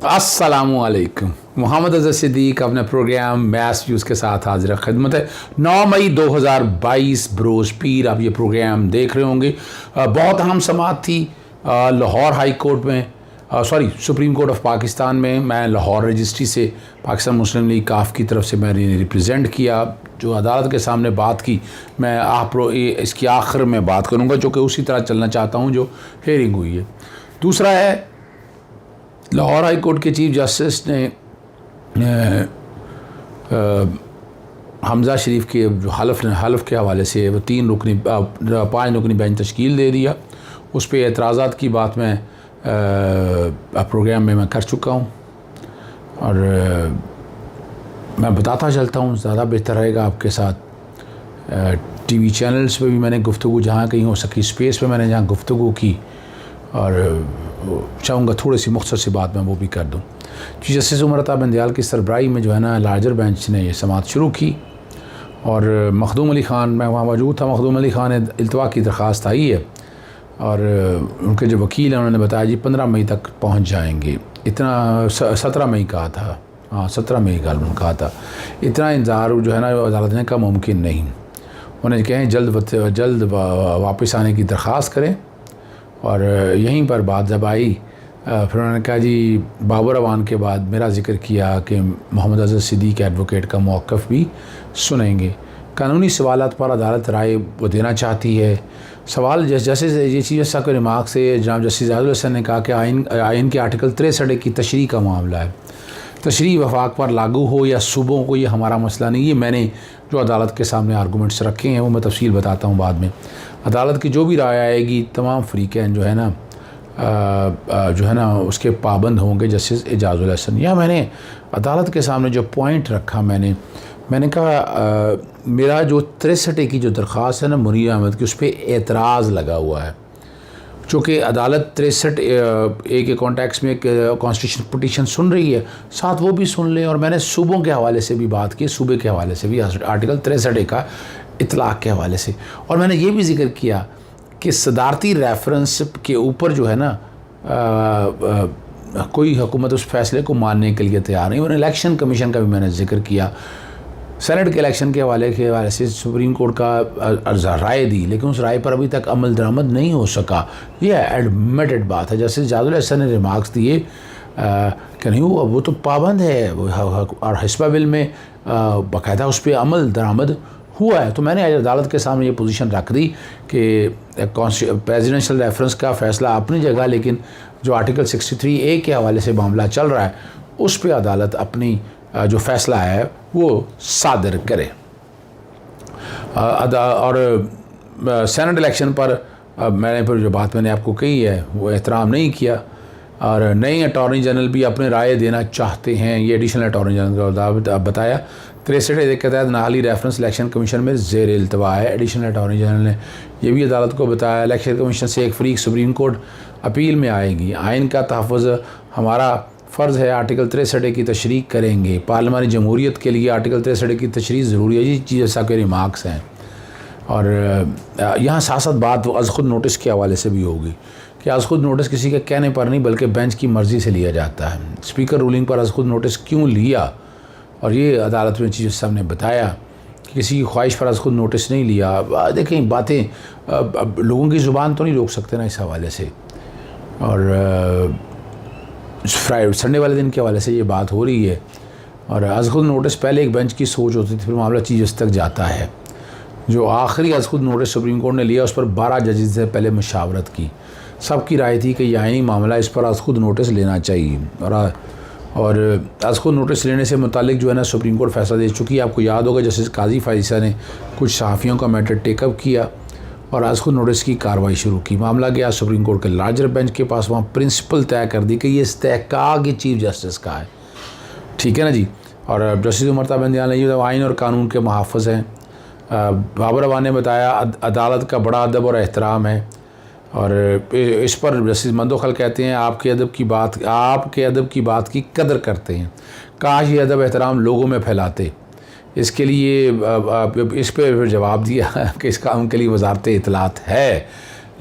अस्सलामुअलैकुम। मोहम्मद अज़हर सिद्दीक अपने programme maths views के साथ हाजिर खिदमत है। 9 मई 2022 बरोज़ पीर आप ये प्रोग्राम देख रहे होंगे। बहुत अहम समाअत थी लाहौर हाई कोर्ट में, सुप्रीम कोर्ट ऑफ पाकिस्तान में। मैं लाहौर रजिस्ट्री से पाकिस्तान मुस्लिम लीग काफ की तरफ से मैंने रिप्रेजेंट किया, जो अदालत के सामने बात की। मैं इसकी आखिर में बात करूँगा, जो कि उसी तरह चलना चाहता हूँ जो हेयरिंग हुई है। दूसरा है, लाहौर हाई कोर्ट के चीफ जस्टिस ने हमज़ा शरीफ के जो हलफ के हवाले से वो 5 रुकनी बेंच तश्कील दे दिया। उस पर एतराज़ात की बात मैं प्रोग्राम में मैं कर चुका हूँ, और मैं बताता चलता हूँ, ज़्यादा बेहतर रहेगा आपके साथ। टीवी चैनल्स पे भी मैंने गुफ्तगू जहाँ कहीं हो सकी, स्पेस पे मैंने जहाँ गुफ्तगू की, और चाहूँगा थोड़ी सी मुख्तसर सी बात मैं वो भी कर दूँ। चीफ जस्टिस उमर अता बंदियाल की सरबराही में जो है ना लार्जर बेंच ने ये समाअत शुरू की, और मखदूम अली ख़ान, मैं वहाँ मौजूद था। मखदूम अली ख़ान ने इल्तवा की दरख्वास्त आई है, और उनके जो वकील हैं उन्होंने बताया जी 15 मई तक पहुँच जाएंगे। इतना 17 मई कहा था, हाँ 17 मई का उन्होंने कहा था। इतना इंतज़ार जो है ना अदालत ने कहा मुमकिन नहीं। उन्हें कहें जल्द वापस आने की दरख्वास्त करें। और यहीं पर बात जब आई, फिर उन्होंने कहा जी बाबर अवान के बाद मेरा जिक्र किया कि मोहम्मद अज़हर सिद्दीक एडवोकेट का मौक़िफ़ भी सुनेंगे। कानूनी सवालात पर अदालत राय वो देना चाहती है। सवाल जैसे ये चीज़ साहब के रिमार्क से जनाब जस्टिस जाजुल हसन ने कहा कि आइन के आर्टिकल 63 की तशरीह का मामला है। तशरीह वफाक पर लागू हो या सूबों को, ये हमारा मसला नहीं। ये मैंने जो अदालत के सामने आर्गूमेंट्स रखे हैं वो मैं तफसील बताता हूँ बाद में। अदालत की जो भी राय आएगी तमाम फ़रीक़ैन जो है ना उसके पाबंद होंगे। जस्टिस जाजुल हसन, या मैंने अदालत के सामने जो पॉइंट रखा, मैंने कहा मेरा जो 63 की जो दरख्वास्त है ना मुनीर अहमद की, उस पर एतराज़ लगा हुआ है। चूँकि अदालत 63 ए के कॉन्टेक्स्ट में कॉन्स्टिट्यूशन पिटीशन सुन रही है, साथ वो भी सुन लें। और मैंने सूबों के हवाले से भी बात की, सूबे के हवाले से भी, आर्टिकल 63 ए का इतलाक़ के हवाले से। और मैंने ये भी जिक्र किया कि सदारती रेफरेंस के ऊपर जो है ना कोई हुकूमत उस फैसले को मानने के लिए तैयार नहीं। और इलेक्शन कमीशन का भी मैंने जिक्र किया। सेनेट के इलेक्शन के हवाले से सुप्रीम कोर्ट का राय दी, लेकिन उस राय पर अभी तक अमल दरामद नहीं हो सका। ये एडमिटेड बात है। जैसे जाजुल हसन ने रिमार्क्स दिए कि नहीं वो तो पाबंद है, और हिस्बा बिल में बाकायदा उस पर अमल दरामद हुआ है। तो मैंने आज अदालत के सामने ये पोजीशन रख दी कि प्रेसिडेंशियल रेफरेंस का फ़ैसला अपनी जगह, लेकिन जो आर्टिकल 63 ए के हवाले से मामला चल रहा है उस पर अदालत अपनी जो फ़ैसला है वो सादर करे। और सेनेट इलेक्शन पर मैंने फिर जो बात मैंने आपको कही है वो एहतराम नहीं किया, और नए अटॉर्नी जनरल भी अपने राय देना चाहते हैं। ये एडिशनल अटॉर्नी जनरल का बताया 63 के तहत नाली रेफरेंस इलेक्शन कमीशन में ज़ेर इल्तवा है। एडिशनल अटॉर्नी जनरल ने यह भी अदालत को बताया इलेक्शन कमीशन से एक फ़रीक सुप्रीम कोर्ट अपील में आएगी। आइन का तहफ़्फ़ुज़ हमारा फ़र्ज़ है, आर्टिकल 63 की तशरीह करेंगे। पार्लिमानी जमहूरियत के लिए आर्टिकल 63 की तशरीह ज़रूरी है। ये चीज़ ऐसा के रिमार्क्स हैं। और यहाँ साथ बात अज़ ख़ुद नोटिस के हवाले से भी होगी कि अज़ ख़ुद नोटिस किसी के कहने पर नहीं बल्कि बेंच की मर्ज़ी से लिया जाता है। स्पीकर रूलिंग पर अज़ ख़ुद नोटिस क्यों लिया, और ये अदालत में चीज़ साहब ने बताया कि किसी की ख्वाहिश पर अज़ ख़ुद नोटिस नहीं लिया। देखें बातें लोगों की ज़ुबान तो नहीं रोक सकते ना इस हवाले से। और संडे वाले दिन के हवाले से ये बात हो रही है, और अज़ ख़ुद नोटिस पहले एक बेंच की सोच होती थी, फिर मामला चीज़ तक जाता है। जो आखिरी अज़ ख़ुद नोटिस सुप्रीम कोर्ट ने लिया उस पर 12 जजेस से पहले मशावरत की। सबकी राय थी कि यह आइनी मामला, इस पर अज़ ख़ुद नोटिस लेना चाहिए। और अज़ ख़ुद नोटिस लेने से मुतालिक जो है ना सुप्रीम कोर्ट फैसला दे चुकी है। आपको याद होगा जस्टिस काजी फाइसा ने कुछ सहाफ़ियों का मैटर टेकअप किया और अज़ ख़ुद नोटिस की कार्रवाई शुरू की। मामला गया सुप्रीम कोर्ट के लार्जर बेंच के पास, वहाँ प्रिंसिपल तय कर दी कि ये इस्तेहकाक ही चीफ जस्टिस का है। ठीक है ना जी। और जस्टिस उमर अता बंदियाल ने आइन और कानून के मुहाफ़िज़ हैं। बाबर अवान ने बताया अदालत का बड़ा अदब और एहतराम है, और इस पर जस्टिस मंदोखल कहते हैं आपके अदब की बात की कदर करते हैं। काश ये अदब एहतराम लोगों में फैलाते। इसके लिए इस पर फिर जवाब दिया कि इसका उनके लिए वजारत इत्तलात है।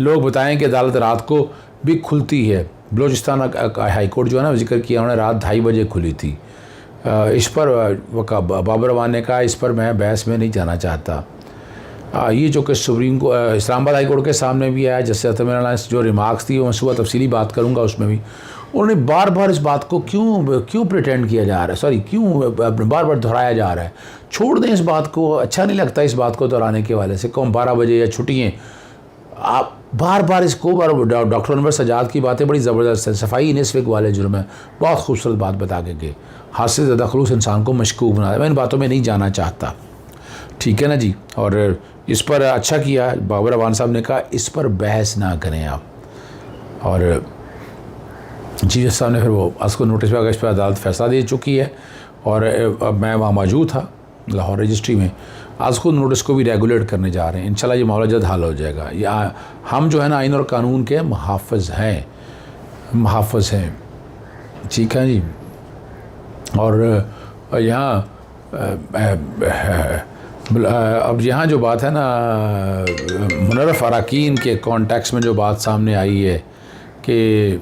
लोग बताएं कि अदालत रात को भी खुलती है, बलूचिस्तान हाई कोर्ट जो है ना जिक्र किया उन्होंने, रात 2:30 बजे खुली थी। इस पर बाबर अवान ने कहा इस पर मैं बहस में नहीं जाना चाहता। ये जो कि सुप्रीम को इस्लामाबाद हाई कोर्ट के सामने भी आया, जैसे अतमिन जो रिमार्क्स थी वो मैं सुबह तफसीली बात करूँगा उसमें भी, उन्होंने बार बार इस बात को क्यों प्रिटेंड किया जा रहा है, सॉरी क्यों बार बार दोहराया जा रहा है। छोड़ दें इस बात को, अच्छा नहीं लगता इस बात को दोहराने के वाले से। कौन 12 बजे या छुट्टियाँ, आप बार बार इसको डॉक्टर अनवर सजाद की बातें बड़ी ज़बरदस्त है। सफाई निस्फ़ वाले जुर्म है, बहुत खूबसूरत बात बता के गए। हाथ से ज़्यादा खलूस इंसान को मशकूक बना, मैं इन बातों में नहीं जाना चाहता, ठीक है ना जी। और इस पर अच्छा किया बाबर अवान साहब ने कहा इस पर बहस ना करें आप। और चीफ जस्टिस साहब ने फिर वो उसको नोटिस पर इस पर अदालत फैसला दे चुकी है। और अब मैं वहाँ मौजूद था लाहौर रजिस्ट्री में, आज खुद नोटिस को भी रेगुलेट करने जा रहे हैं। इंशाल्लाह ये मामला जल्द हल हो जाएगा। या हम जो है ना आइन और कानून के मुहाफ़िज़ हैं, ठीक है जी। और यहाँ अब यहाँ जो बात है ना मुनर्रफ अरकान के कॉन्टेक्स्ट में जो बात सामने आई है कि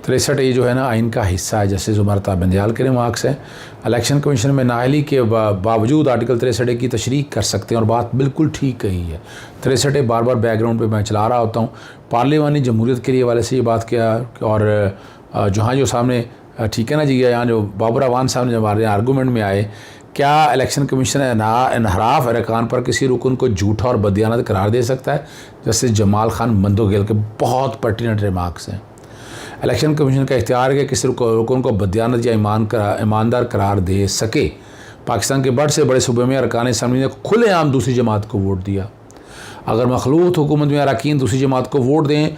63A जो है ना आइन का हिस्सा है, जस्टिस उमर अता बंदयाल के रिमार्क्स हैं। इलेक्शन कमीशन में नाअहली के बावजूद आर्टिकल 63A की तशरीह कर सकते हैं, और बात बिल्कुल ठीक कही है। 63A बार बार बैकग्राउंड पे मैं चला रहा होता हूँ, पार्लिमानी जमहूरियत के लिए वाले से ये बात किया। और जहाँ जो सामने, ठीक है ना जी, यहाँ जो बाबर अवान साहब ने जब हमारे आर्गूमेंट में आए, क्या इलेक्शन कमीशन इनहराफ अरकान पर किसी रुकन को झूठा और बददियानत करार दे सकता है? जस्टिस जमाल खान मंदोगेल के बहुत पर्टिनेंट रिमार्क्स हैं। इलेक्शन कमीशन का इख्तियार है कि किसी रुकन को बददियानत या ईमानदार करार दे सके। पाकिस्तान के बड़े से बड़े सूबे में अरकान असम्बली ने खुलेआम दूसरी जमात को वोट दिया। अगर मखलूत हुकूमत में अरकान दूसरी जमात को वोट दें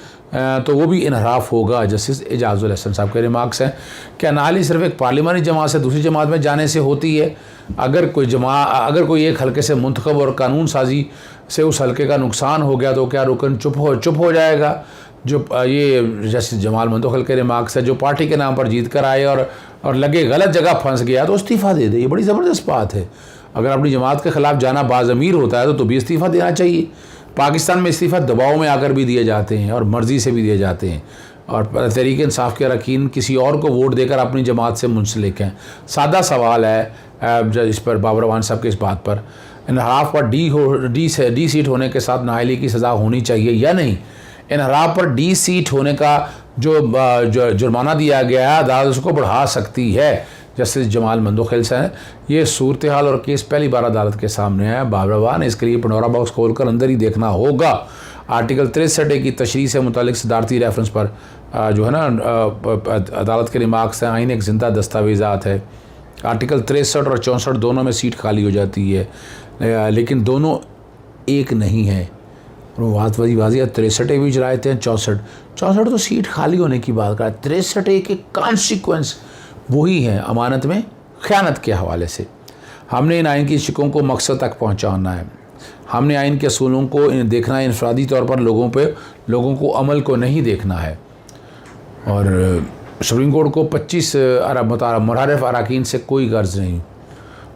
तो वो भी इनहराफ होगा। जस्टिस एजाजुल हसन साहब के रिमार्क्स हैं। क्या नाअहली सिर्फ एक पार्लिमानी जमात से दूसरी जमात में जाने से होती है? अगर कोई एक हल्के से मुंतखब और कानून साजी से उस हल्के का नुकसान हो गया तो क्या रुकन चुप हो जाएगा? जो ये जस्टिस जमाल मंदोखल के रिमार्क्स है, जो पार्टी के नाम पर जीत कर आए और लगे गलत जगह फंस गया तो इस्तीफ़ा दे दे। ये बड़ी ज़बरदस्त बात है। अगर अपनी जमात के ख़िलाफ़ जाना बाज़मीर होता है तो भी इस्तीफ़ा देना चाहिए। पाकिस्तान में इस्तीफ़ा दबाव में आकर भी दिए जाते हैं और मर्ज़ी से भी दिए जाते हैं। और तहरीक इंसाफ के अरकान किसी और को वोट देकर अपनी जमात से मुंसलिक हैं। सादा सवाल है इस पर बाबर अवान साहब के इस बात पर, इनहराफ पर डी सीट होने के साथ नाअहली की सज़ा होनी चाहिए या नहीं? इनहराफ पर डी सीट होने का जो जुर्माना दिया गया है अदालत उसको बढ़ा सकती है। जस्टिस जमाल मंदोखिल से ये सूरत हाल और केस पहली बार अदालत के सामने है। बाबर अवान इसके लिए पंडोरा बॉक्स खोलकर अंदर ही देखना होगा। आर्टिकल 63A की तशरीह से मुतालिक सदारती रेफरेंस पर जो है ना अदालत के रिमार्क्स हैं। आइन एक ज़िंदा दस्तावेज़ात है। आर्टिकल 63 और 64 दोनों में सीट खाली हो जाती है, लेकिन दोनों एक नहीं है। बात वाजी 63A भी चलाते हैं, 64 तो सीट खाली होने की बात कर। 63A के कॉन्सिक्वेंस वही हैं अमानत में ख़यानत के हवाले से। हमने इन आइन की शिकों को मकसद तक पहुँचाना है। हमने आइन के असूलों को देखना है, इनफरादी तौर पर लोगों को अमल को नहीं देखना है। और सुप्रीम कोर्ट को 25 मुनहरफ अरकान से कोई गर्ज नहीं।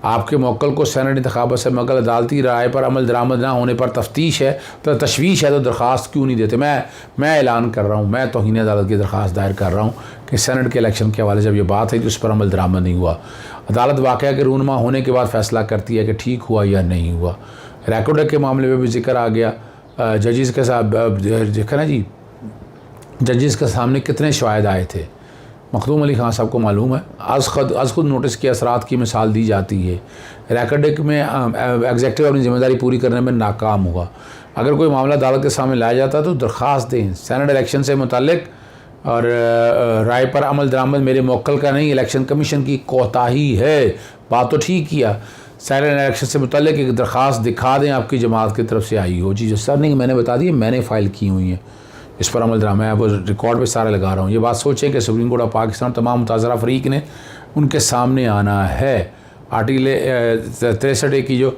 आपके मौक्कल को सेनेट इंतखाबात से मगर अदालती राय पर अमल दरामद ना होने पर तश्वीश है तो दरख्वास्त क्यों नहीं देते? मैं ऐलान कर रहा हूँ, मैं तौहीन अदालत की दरख्वास्त दायर कर रहा हूँ कि सेनेट के इलेक्शन के हवाले से जब ये बात है कि उस पर अमल दरामद नहीं हुआ, अदालत वाक़या के रूनमा होने के बाद फ़ैसला करती है कि ठीक हुआ या नहीं हुआ। रिकॉर्ड के मामले में भी जिक्र आ गया। जजेस के साथ देखा ना जी, जजेस के सामने कितने शवाहिद आए थे। मखदूम अली खान साहब को मालूम है। आज खुद नोटिस के असरात की मिसाल दी जाती है। रिकॉर्ड में एग्जेक्टिव अपनी जिम्मेदारी पूरी करने में नाकाम हुआ। अगर कोई मामला अदालत के सामने लाया जाता है तो दरख्वास्त दें। सेनेट इलेक्शन से मुतालिक और राय पर अमल दरामद मेरे मौक्कल का नहीं, इलेक्शन कमीशन की कोताही है। बात तो ठीक किया। सेनेट इलेक्शन से मुतालिक एक दरख्वास्त दिखा दें आपकी जमात की तरफ से आई हो। जी सर नहीं, मैंने बता दी, मैंने फ़ाइल की हुई है, इस पर अमल दरामद, मैं वो रिकॉर्ड पे सारा लगा रहा हूँ। ये बात सोचें कि सुप्रीम कोर्ट ऑफ पाकिस्तान तमाम मुताज़रा फरीक ने उनके सामने आना है। आर्टिकल 63A की जो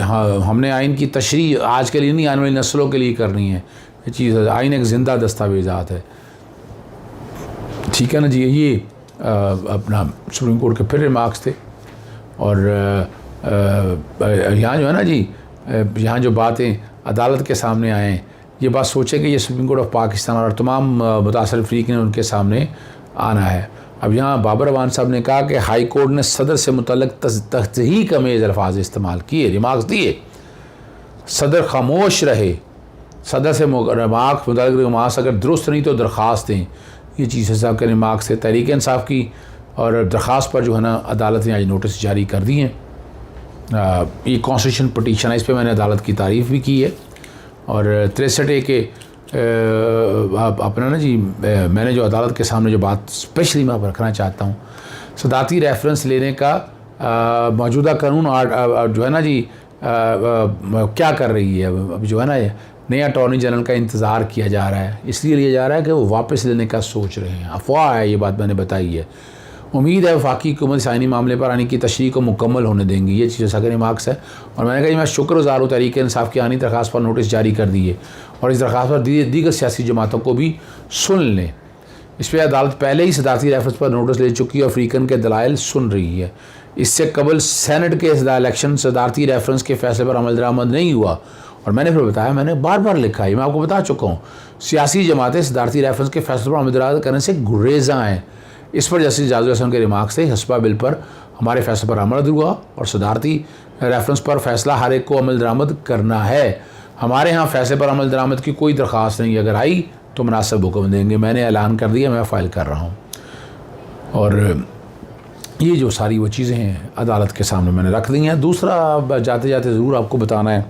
हाँ हमने आइन की तशरीह आज के लिए नहीं, आने वाली नस्लों के लिए करनी है। ये चीज़ आइन एक ज़िंदा दस्तावेज़ात है, ठीक है ना जी। ये अपना सुप्रीम कोर्ट के फिर रिमार्क्स थे। और यहाँ जो है ना जी, यहाँ जो बातें अदालत के सामने आएँ ये बात सोचे कि ये सुप्रीम कोर्ट ऑफ पाकिस्तान और तमाम मुतासर फ़रीक ने उनके सामने आना है। अब यहाँ बाबर अवान साहब ने कहा कि हाई कोर्ट ने सदर से मुतल्लिक़ तहज़ीक अमेज़ अल्फाज इस्तेमाल किए, रिमार्क्स दिए, सदर खामोश रहे, सदर से रिमार्क्स अगर दुरुस्त नहीं तो दरख्वास्त दें। ये चीज़ साहब के रिमार्क्स थे। तहरीक इंसाफ की और दरख्वास्त पर जो है ना अदालत ने आज नोटिस जारी कर दिए हैं। ये कॉन्स्टिट्यूशन पटिशन है, इस पर मैंने अदालत की तारीफ़ भी की है। और 63A के अपना ना जी मैंने जो अदालत के सामने जो बात स्पेशली मैं रखना चाहता हूँ, सदाती रेफरेंस लेने का मौजूदा कानून जो है ना जी क्या कर रही है। अब जो है ना नया अटॉर्नी जनरल का इंतज़ार किया जा रहा है, इसलिए लिया जा रहा है कि वो वापस लेने का सोच रहे हैं। अफवाह है, ये बात मैंने बताई है। उम्मीद है वफाकी हुकूमत साइनी मामले पर आने की तशरीह को मुकम्मल होने देंगी। ये चीज़ सकर रिमार्क्स है। और मैंने कहा कि मैं शुक्रगुज़ार हूँ तहरीक इंसाफ की आनी दरख्वास्त पर नोटिस जारी कर दिए और इस दरख्वास्त पर दीगर सियासी जमातों को भी सुन लें। इस पर अदालत पहले ही सदाती रेफरेंस पर नोटिस ले चुकी है और अफ्रीकन के दलाइल सुन रही है। इससे कबल सेनेट के इलेक्शन सदारती रेफरेंस के फैसले पर अमल दरामद नहीं हुआ। और मैंने फिर बताया, मैंने बार बार लिखा है, मैं आपको बता चुका हूँ, सियासी जमातें सदारती रेफरेंस के फैसले पर अमल दरामद करने से गुरेज़ा हैं। इस पर जस्टिस जाजुल हसन के रिमार्क्स थे, हस्बा बिल पर हमारे फैसले पर अमल हुआ और सदारती रेफरेंस पर फैसला हर एक को अमल दरामद करना है। हमारे यहाँ फैसले पर अमल दरामद की कोई दरख्वास्त नहीं, अगर आई तो मुनासिब हुक्म देंगे। मैंने ऐलान कर दिया, मैं फ़ाइल कर रहा हूँ। और ये जो सारी वो चीज़ें हैं अदालत के सामने मैंने रख दी हैं। दूसरा जाते जाते ज़रूर आपको बताना है,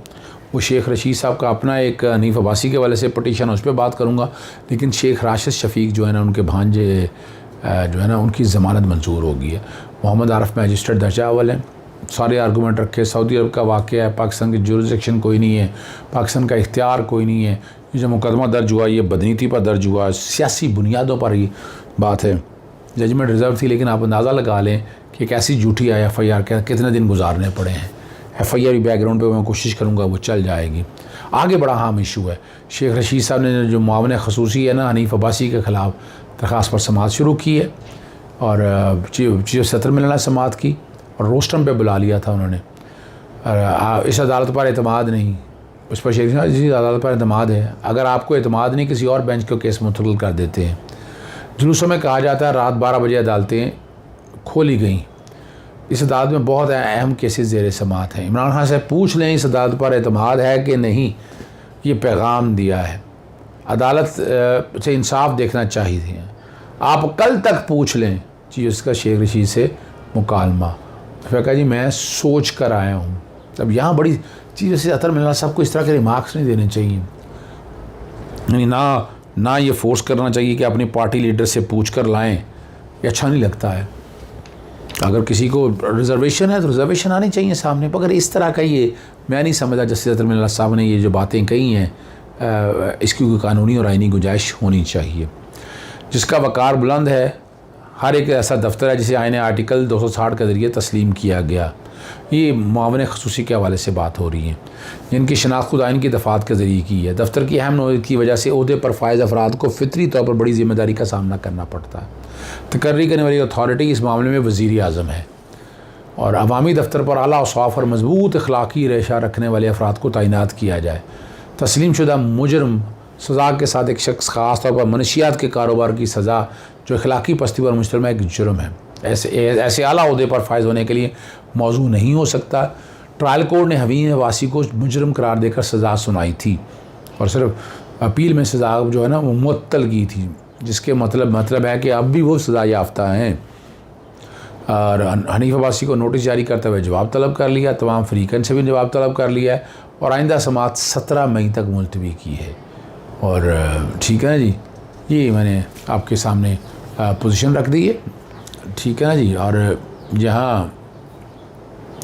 वो शेख रशीद साहब का अपना एक हनीफ अब्बासी के वाले से पटिशन, उस पर बात करूँगा। लेकिन शेख राशिद शफीक जो है ना, उनके भांजे जो है ना, उनकी ज़मानत मंजूर हो गई है। मोहम्मद आरफ मैजिस्ट्रेट दर्जा अव्वल हैं, सारे आर्गूमेंट रखे। सऊदी अरब का वाक़या है, पाकिस्तान की जुरिसडिक्शन कोई नहीं है, पाकिस्तान का इख्तियार कोई नहीं है। ये जो मुकदमा दर्ज हुआ ये बदनीति पर दर्ज हुआ, सियासी बुनियादों पर ही बात है। जजमेंट रिज़र्व थी, लेकिन आप अंदाज़ा लगा लें कि एक ऐसी झूठी आई FIR के कितने दिन गुजारने पड़े हैं। FIR भी बैकग्राउंड पे मैं कोशिश करूँगा वो चल जाएगी। आगे बड़ा अहम इशू है, शेख रशीद साहब ने जो मुआवन खसूसी है ना हनीफ अब्बासी के ख़िलाफ़ दरख्वास्त पर समाअत शुरू की है और चीफ सत्र मिलना समाअत की और रोस्टम पे बुला लिया था उन्होंने। इस अदालत पर एतमाद नहीं, उस पर शेख जी अदालत पर एतमाद है। अगर आपको एतमाद नहीं, किसी और बेंच को केस मुंतकिल कर देते हैं। जुलूसों में कहा जाता है रात 12 बजे अदालतें खोली गईं। इस अदालत में बहुत अहम केसेस ज़ेर समाअत हैं। इमरान खान से पूछ लें इस अदालत पर एतमाद है कि नहीं, ये पैगाम दिया है। अदालत से इंसाफ देखना चाहिए। आप कल तक पूछ लें जी उसका शेख रशीद से मुकालमा। फिर कहा जी मैं सोच कर आया हूँ। अब यहाँ बड़ी चीज़ से अतर मिलना, सबको इस तरह के रिमार्क्स नहीं देने चाहिए। ना ये फोर्स करना चाहिए कि अपनी पार्टी लीडर से पूछ कर लाएँ, ये अच्छा नहीं लगता है। अगर किसी को रिजर्वेशन है तो रिजर्वेशन आनी चाहिए सामने। मगर इस तरह का ये मैं नहीं समझा जस्टिस अतर मिलना साहब ने ये जो बातें कही हैं, इसकी कोई कानूनी और आइनी गुंजाइश होनी चाहिए। जिसका वक़ार बुलंद है, हर एक ऐसा दफ्तर है जिसे आईने आर्टिकल 260 के ज़रिए तस्लीम किया गया। ये मुआवन खसूसी के हवाले से बात हो रही है, जिनकी शनाख्त खुद आइन की दफ़ात के ज़रिए की है। दफ्तर की अहम नौयत की वजह से ओहदे पर फायज़ अफराद को फितरी तौर पर बड़ी ज़िम्मेदारी का सामना करना पड़ता है। तकर्री करने वाली अथॉरिटी इस मामले में वज़ीर आज़म है और अवामी दफ्तर पर आला औसाफ और मजबूत अखलाकी रेशा रखने वाले अफराद को तैनात किया जाए। तस्लीम शुदा मुजरम सज़ा के साथ एक शख्स ख़ास तौर पर मनशियात के कारोबार की सज़ा जो अखलाकी पस्ती पर मुश्तमिल एक जुर्म है, ऐसे आला ओहदे पर फायज होने के लिए मौजू नहीं हो सकता। ट्रायल कोर्ट ने हवीन वासी को मुजरम करार देकर सज़ा सुनाई थी और सिर्फ अपील में सज़ा जो है ना वो मुअत्तल की थी, जिसके मतलब है कि अब भी वो सज़ा याफ्ता हैं। और हनीफ अब्बासी को नोटिस जारी करते हुए जवाब तलब कर लिया, तमाम फ़रीक़न से भी जवाब तलब कर लिया है और आइंदा समाअत 17 मई तक मुलतवी की है। और ठीक है ना जी, ये मैंने आपके सामने पोजीशन रख दी है, ठीक है ना जी। और यहाँ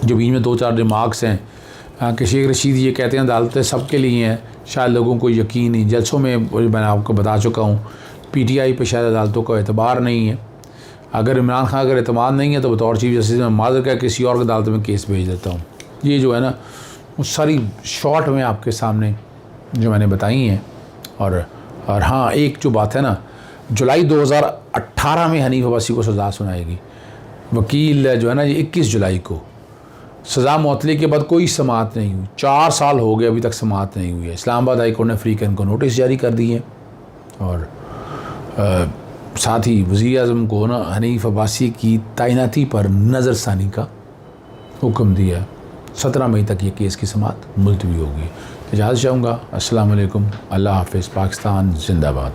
जो बीच में 2-4 रिमार्क्स हैं कि शेख रशीद ये कहते हैं अदालतें सबके लिए हैं, शायद लोगों को यकीन नहीं। जलसों में मैंने आपको बता चुका हूँ PTI पे शायद अदालतों को एतबार नहीं है। अगर इमरान खान अगर एतमाद नहीं है तो बतौर चीफ जस्टिस मैं माजर का किसी और अदालत में केस भेज देता हूँ। ये जो है ना वो सारी शॉर्ट में आपके सामने जो मैंने बताई हैं। और हाँ, एक जो बात है ना, जुलाई 2018 में हनीफ अब्बासी को सज़ा सुनाएगी वकील जो है ना, ये 21 जुलाई को सज़ा मुअत्तली के बाद कोई समाअत नहीं हुई। 4 साल हो गए अभी तक समाअत नहीं हुई है। इस्लामाबाद हाई कोर्ट ने फ्रीकैन को नोटिस जारी कर दिए और साथ ही वज़ीर-ए-आज़म को ना हनीफ अब्बासी की तैनाती पर नज़रसानी का हुक्म दिया। 17 मई तक ये केस की समाअत मुलतवी होगी। इजाज़त चाहूँगा। अस्सलाम वालेकुम। अल्लाह हाफ़िज़। पाकिस्तान ज़िंदाबाद।